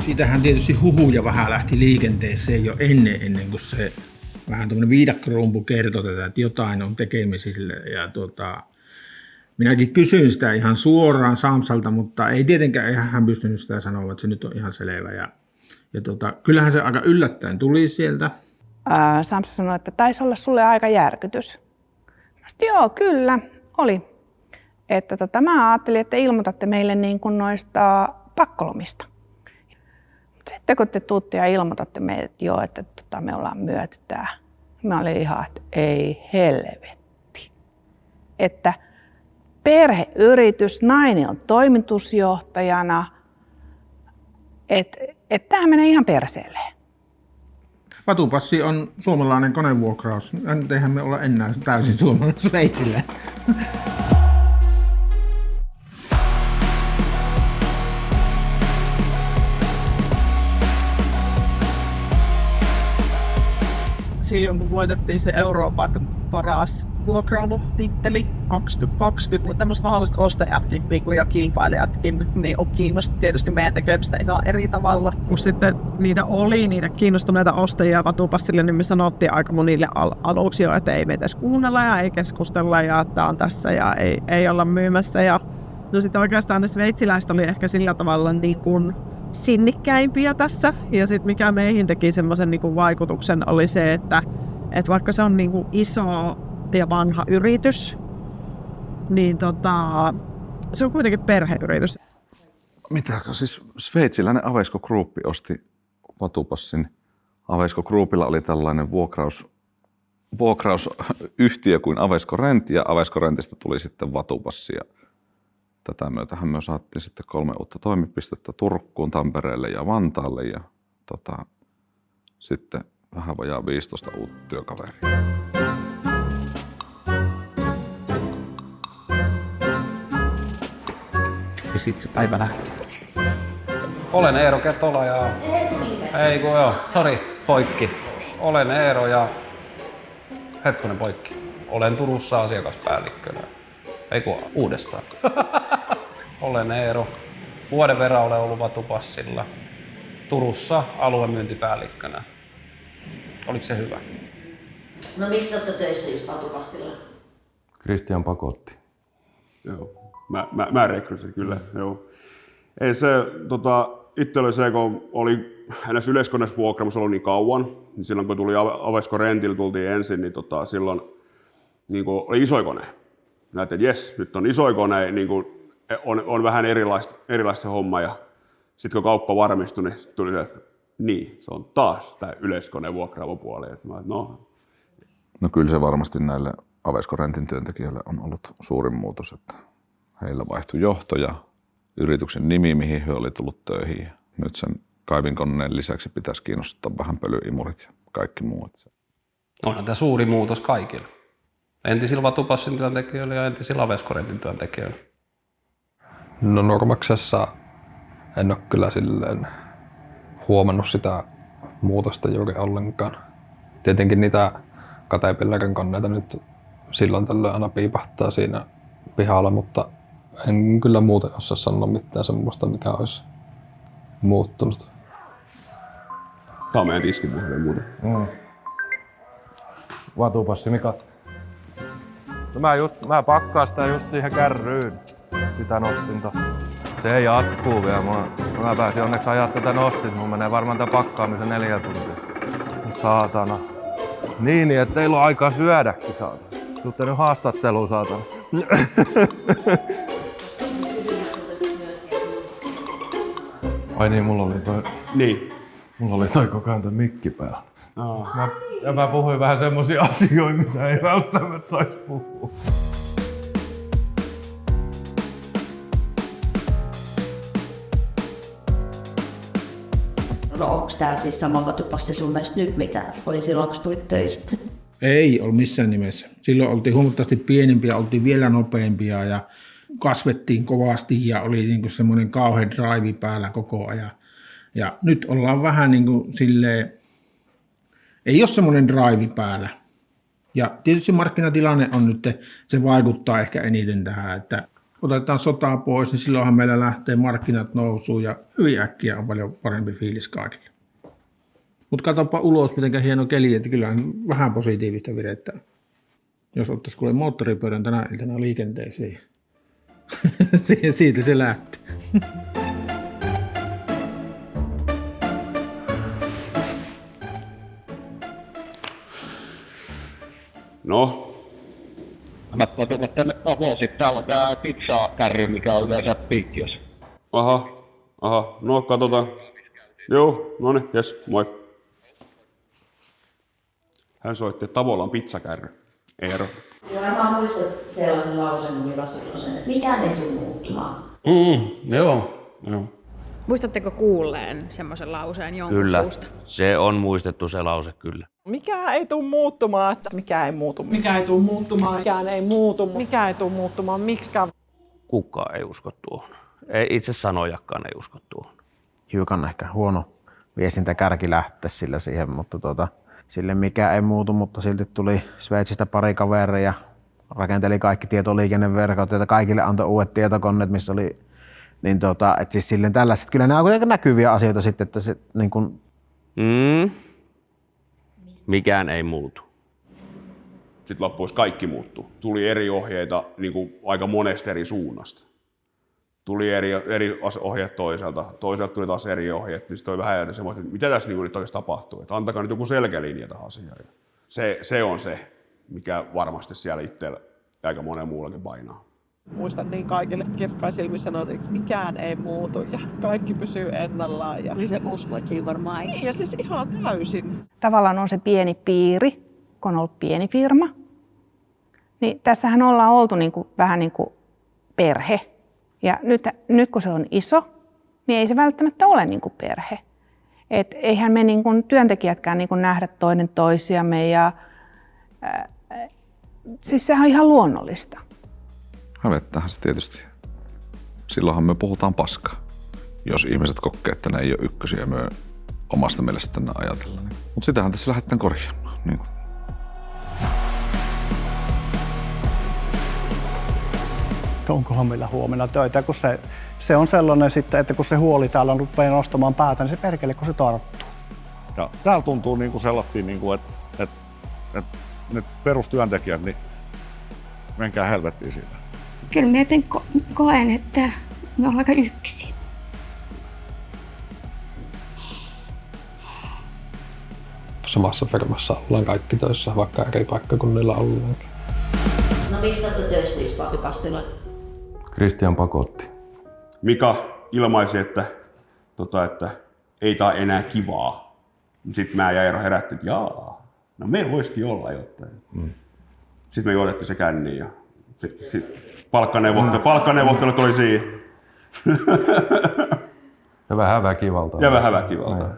Siitähän tietysti huhuja vähän lähti liikenteeseen jo ennen kuin se vähän tämmöinen viidakkorumpu kertoi tätä, että jotain on tekemisille. Ja minäkin kysyin sitä ihan suoraan Samsalta, mutta ei tietenkään hän pystynyt sitä sanoa, että se nyt on ihan selvä. Ja kyllähän se aika yllättäen tuli sieltä. Samsa sanoi, että taisi olla sulle aika järkytys. Joo, kyllä, oli. Että mä ajattelin, että ilmoitatte meille niin kuin noista pakkolomista. Sitten kun te tuutte ja ilmoitatte meille, että joo, että me ollaan myöty tää. Mä olin ihan, että ei helvetti. Että perheyritys, nainen on toimitusjohtajana, että tämähän menee ihan perseelleen. Vatupassi on suomalainen konevuokraus. Eihän me olla enää täysin suomalainen Sveitsillä. Silloin kun voitettiin se Euroopan paras vuokrailutitteli 2020, tämmöiset mahdolliset ostajatkin ja kilpailijatkin niin on kiinnostunut tietysti meidän tekemistä ihan eri tavalla. Kun sitten niitä kiinnostuneita ostajia Vatupassille, niin me sanottiin aika monille aluksi jo, että ei meitä edes kuunnella ja ei keskustella ja tämä on tässä ja ei olla myymässä. Ja no sitten oikeastaan ne sveitsiläiset oli ehkä sillä tavalla niin kuin sinnikkäimpiä tässä. Ja sitten mikä meihin teki semmoisen niin kuin vaikutuksen oli se, että vaikka se on niin kuin iso ja vanha yritys, niin se on kuitenkin perheyritys. Mitä? Siis sveitsiläinen Aveisko Group osti Vatupassin. Aveisko Groupilla oli tällainen vuokrausyhtiö kuin Aveisko Rent, ja Aveisko Rentistä tuli sitten Vatupassi. Tätä myötähän me saatiin sitten 3 uutta toimipistettä Turkuun, Tampereelle ja Vantaalle ja sitten vähän vajaa 15 uutta työkaveria. Ja sitten se päivä lähtee. Olen Eero Ketola ja... Ei kun joo, sori, poikki. Olen Eero ja... Hetkonen poikki. Olen Turussa asiakaspäällikkönä. Ei kun uudestaan. Olen Eero. Vuoden verran olen ollut Vatupassilla. Turussa aluemyyntipäällikkönä. Oliko se hyvä? No miksi te olette töissä just Vatupassilla? Kristian pakotti. Joo, mä rekrytin kyllä, joo. Ei se, itse oli se, kun oli näissä yleiskoneissa vuokraamassa ollut niin kauan, niin silloin kun tuli Aveisko Rentillä tultiin ensin, niin silloin niin oli isoja kone. Näitä, että jes, nyt on isoja kone, niin on vähän erilaista homma, ja sitten kun kauppa varmistui, niin tuli se, että niin, se on taas tämä yleiskoneen vuokraamopuoli. No kyllä se varmasti näille Aveisko Rentin työntekijöille on ollut suurin muutos, että heillä vaihtui johto ja yrityksen nimi, mihin he oli tullut töihin. Nyt sen kaivinkoneen lisäksi pitäisi kiinnostaa vähän pölyimurit ja kaikki muut. Onhan tämä suuri muutos kaikille. Entisillä Vatupassin työntekijöillä ja entisillä Aveisko Rentin työntekijöillä. No Normaksessa en ole kyllä silleen huomannut sitä muutosta juuri ollenkaan. Tietenkin niitä Caterpillarin koneita nyt silloin tällöin aina piipahtaa siinä pihalla, mutta en kyllä muuten osaa sanoa mitään semmoista, mikä olisi muuttunut. Tämä on meidän tiskipuhelin muuten. Vatupassi, Mika. No mä pakkaan sitä just siihen kärryyn, sitä nostinta. Se jatkuu vielä. Mä pääsin onneksi ajaa tätä nostinta. Mun menee varmaan tää pakkaamisen 4 tuntia. Saatana. Niin, että teillä on aikaa syödäkin, saatana. Tuutte nyt haastatteluun, saatana. Ai niin, mulla oli toi... Niin. Mulla oli toi koko ajan toi mikki päällä. Mä puhuin vähän semmosia asioita, mitä ei välttämättä saisi puhua. No onko tää siis sama Vatupassi sun mielestä nyt, mitä oli silloin, kun tulit töistä? Ei ole missään nimessä. Silloin oltiin huomattavasti pienempiä, oltiin vielä nopeampia ja kasvettiin kovasti ja oli niinku semmoinen kauhean drive päällä koko ajan. Ja nyt ollaan vähän niin kuin silleen, ei ole semmoinen drive päällä. Ja tietysti markkinatilanne on nyt, se vaikuttaa ehkä eniten tähän, että otetaan sotaa pois, niin silloinhan meillä lähtee markkinat nousuun ja hyvin äkkiä on paljon parempi fiilis kaikille. Mutta katsopa ulos, miten hieno keli, että kyllä on vähän positiivista virettä. Jos ottaisi kuule moottoripyörän tänä iltana liikenteeseen, siitä se lähtee. No, Mä tulen tänne avoisin. Täällä on tää pizzakärry, mikä on yleensä pitkiössä. aha, no katsotaan. Joo, no niin, jes, moi. Hän soitti, että Tavolan pizzakärry. Eero. Ja varmaan muistat sellaisen lauseen, mikä silloin, että mikään ei tule muuttumaan. Joo. Muistatteko kuulleen semmoisen lauseen jonkun Kyllä, suusta? se on muistettu se lause kyllä. Mikä ei tule muuttumaan, että mikä ei muutu. Mikä ei tule muuttumaan. Mikään ei muutu. Mikä ei tule muuttumaan. Miksikään. Kukaan ei usko tuohon. Ei, itse sanojakaan ei usko tuohon. Hiukan ehkä huono viestintäkärki lähteä sillä siihen, mutta sille mikä ei muutu, mutta silti tuli Sveitsistä pari kaveria, rakenteli kaikki tietoliikenneverkot, joita kaikille antoi uudet tietokoneet, missä oli, niin että siis silleen tällaiset, kyllä nämä on kuitenkin näkyviä asioita sitten, että se niin kuin... Mikään ei muutu. Sitten loppuisi kaikki muuttuu. Tuli eri ohjeita niin kuin aika monesta eri suunnasta. Tuli eri ohjeet toiselta tuli taas eri ohjeet, niin sitten oli vähän ajatella semmoista, että mitä tässä niin nyt oikeasti tapahtuu. Että antakaa nyt joku selkeä linja tähän asiaan. Se on se, mikä varmasti siellä itsellä aika monen muullakin painaa. Muistan niin kaikille kirkkain sanoin, että mikään ei muutu ja kaikki pysyy ennallaan. Ja Niin se uskoo, että siinä varmaan ei. ja siis ihan täysin. Tavallaan on se pieni piiri, kun on ollut pieni firma. Niin tässähän ollaan oltu vähän niin kuin perhe. Ja nyt kun se on iso, niin ei se välttämättä ole niin kuin perhe. Et eihän me niin kuin työntekijätkään niin kuin nähdä toinen toisiamme. Ja, siis sehän on ihan luonnollista. Hävettäähän se tietysti. Silloinhan me puhutaan paskaa. Jos ihmiset kokee, että ne ei ole ykkösiä me omasta mielestään ajatella. Mutta sitähän tässä lähdetään korjaamaan. Niin kuin. Onkohan meillä huomenna töitä, kun se on sellainen sitten, että kun se huoli täällä rupeaa nostamaan päätä, niin se perkele, kun se tarttuu. Ja täällä tuntuu niin kuin sellainen, niin kuin, että ne perustyöntekijät, niin menkää helvettiin siitä. Kyllä mietin koen, että me ollaan aika yksin. Samassa firmassa ollaan kaikki töissä, vaikka eri paikkakunnilla ollaankin. No miksi olette töissä Yspaakin Passilla? Kristian pakotti. Mika ilmaisi, että ei tää enää kivaa. Sitten mä ja Eero herättiin, että jaa, no meillä voisikin olla jotain. Sitten me juotettiin se känniin ja sitten palkkaneuvottelut oli siinä. Ja vähän väkivaltaa. Ja vähän väkivaltaa.